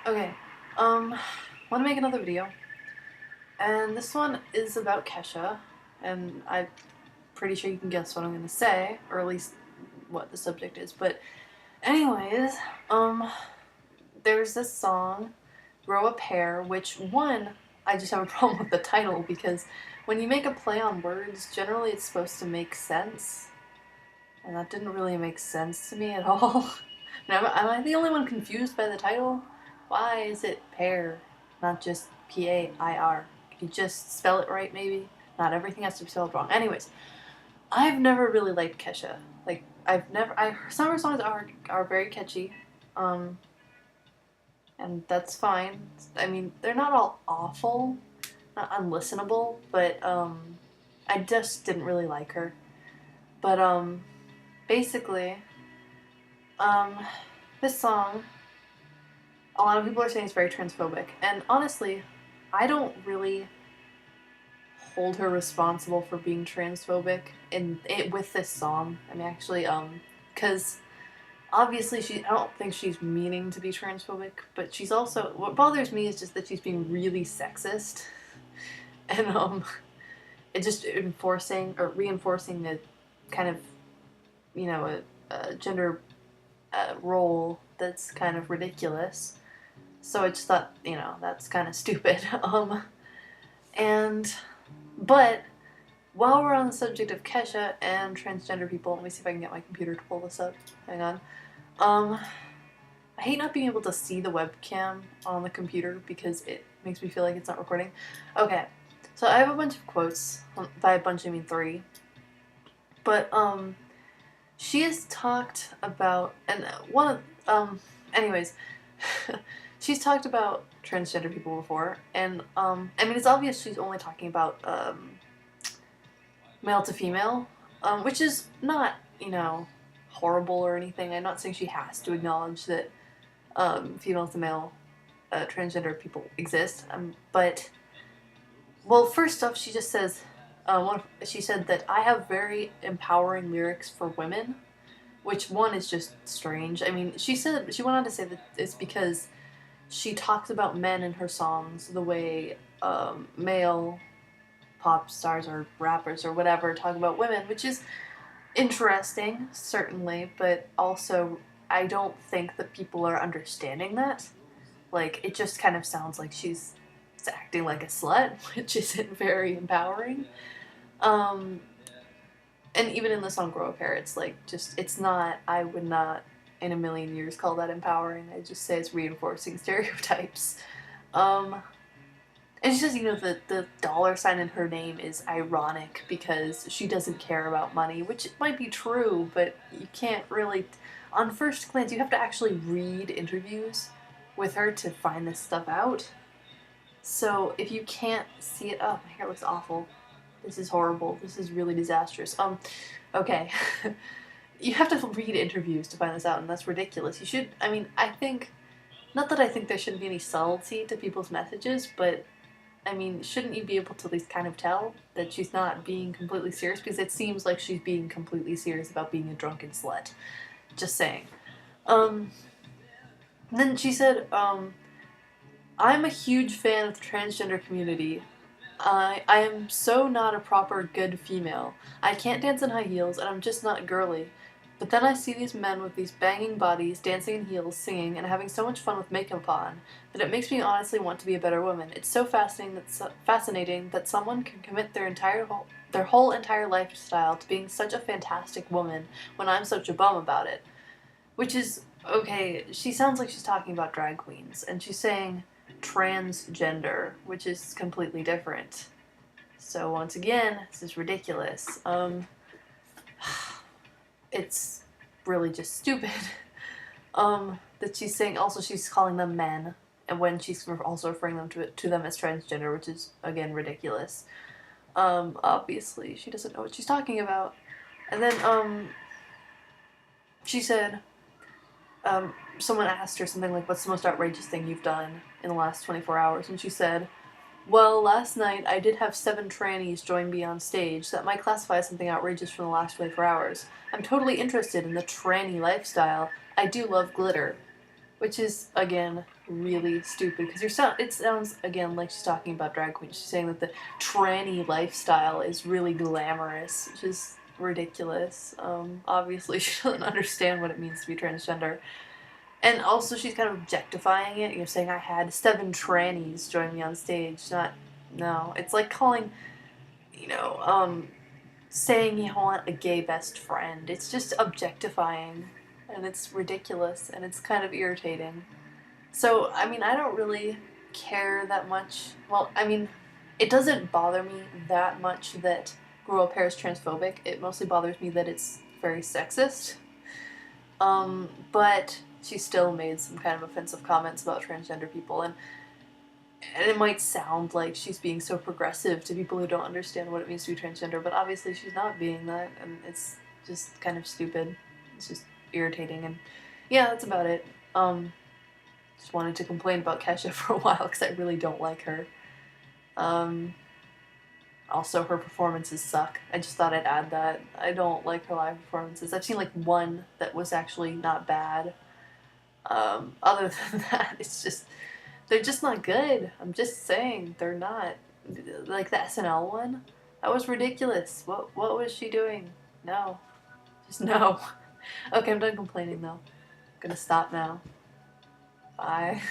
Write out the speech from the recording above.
Okay, want to make another video, and this one is about Kesha, and I'm pretty sure you can guess what I'm gonna say, or at least what the subject is. But anyways, um, there's this song, "Grow a Pear," which one I just have a problem with the title because when you make a play on words, generally it's supposed to make sense, and that didn't really make sense to me at all. Now, am I the only one confused by the title? Why is it pear, not just Pair? Could you just spell it right, maybe? Not everything has to be spelled wrong. Anyways, I've never really liked Kesha. Like, some of her songs are very catchy, um, and that's fine. I mean, they're not all awful, not unlistenable, but I just didn't really like her. But basically, um, this song, a lot of people are saying it's very transphobic, and honestly, I don't really hold her responsible for being transphobic in it with this song. I mean, actually, because obviously I don't think she's meaning to be transphobic, but she's also, what bothers me is just that she's being really sexist, and it just enforcing or reinforcing a kind of, a gender role that's kind of ridiculous. So I just thought, that's kind of stupid. And but while we're on the subject of Kesha and transgender people, let me see if I can get my computer to pull this up. Hang on. Um, I hate not being able to see the webcam on the computer because it makes me feel like it's not recording. Okay, so I have a bunch of quotes. By a bunch, I mean 3. But she has talked about, and one of anyways, she's talked about transgender people before, and I mean, it's obvious she's only talking about male to female, which is not, horrible or anything. I'm not saying she has to acknowledge that female to male transgender people exist, but, well, first off, she just says, she said that I have very empowering lyrics for women, which one is just strange. I mean, she went on to say that it's because she talks about men in her songs the way male pop stars or rappers or whatever talk about women, which is interesting, certainly, but also I don't think that people are understanding that. Like, it just kind of sounds like she's acting like a slut, which isn't very empowering. Um, and even in the song "Grow a Pair," it's like it's not. I would not in a million years call that empowering. I just say it's reinforcing stereotypes. Um, and she says, the dollar sign in her name is ironic because she doesn't care about money, which might be true, but you can't really. On first glance, you have to actually read interviews with her to find this stuff out. So if you can't see it, oh, my hair looks awful. This is horrible. This is really disastrous. Okay. You have to read interviews to find this out, and that's ridiculous. You should, I mean, I think, not that I think there shouldn't be any subtlety to people's messages, but, I mean, shouldn't you be able to at least kind of tell that she's not being completely serious? Because it seems like she's being completely serious about being a drunken slut. Just saying. And then she said, I'm a huge fan of the transgender community. I am so not a proper good female. I can't dance in high heels, and I'm just not girly. But then I see these men with these banging bodies, dancing in heels, singing, and having so much fun with makeup on, that it makes me honestly want to be a better woman. It's so fascinating that someone can commit their whole entire lifestyle to being such a fantastic woman when I'm such a bum about it. Which is, okay, she sounds like she's talking about drag queens, and she's saying transgender, which is completely different. So once again, this is ridiculous. It's really just stupid. That she's saying, also she's calling them men, and when she's also referring them to them as transgender, which is again ridiculous. Obviously she doesn't know what she's talking about. And then she said, someone asked her something like, what's the most outrageous thing you've done in the last 24 hours? And she said, well, last night I did have 7 trannies join me on stage. That might classify as something outrageous from the last 24 hours. I'm totally interested in the tranny lifestyle. I do love glitter. which is, again, really stupid, because it sounds, again, like she's talking about drag queens. She's saying that the tranny lifestyle is really glamorous, which is ridiculous. Obviously, she doesn't understand what it means to be transgender. And also, she's kind of objectifying it, saying I had 7 trannies join me on stage. No. It's like calling, you know, saying you want a gay best friend. It's just objectifying, and it's ridiculous, and it's kind of irritating. So, I mean, I don't really care that much. Well, I mean, it doesn't bother me that much that Girl Pear is transphobic. It mostly bothers me that it's very sexist. But she still made some kind of offensive comments about transgender people, and it might sound like she's being so progressive to people who don't understand what it means to be transgender, but obviously she's not being that, and it's just kind of stupid. It's just irritating, and yeah, that's about it. Just wanted to complain about Kesha for a while because I really don't like her. Also, her performances suck. I just thought I'd add that. I don't like her live performances. I've seen like one that was actually not bad. Other than that, they're just not good. I'm just saying, they're not. Like the SNL one, that was ridiculous. What was she doing? No. Just no. Okay, I'm done complaining though. I'm gonna stop now. Bye.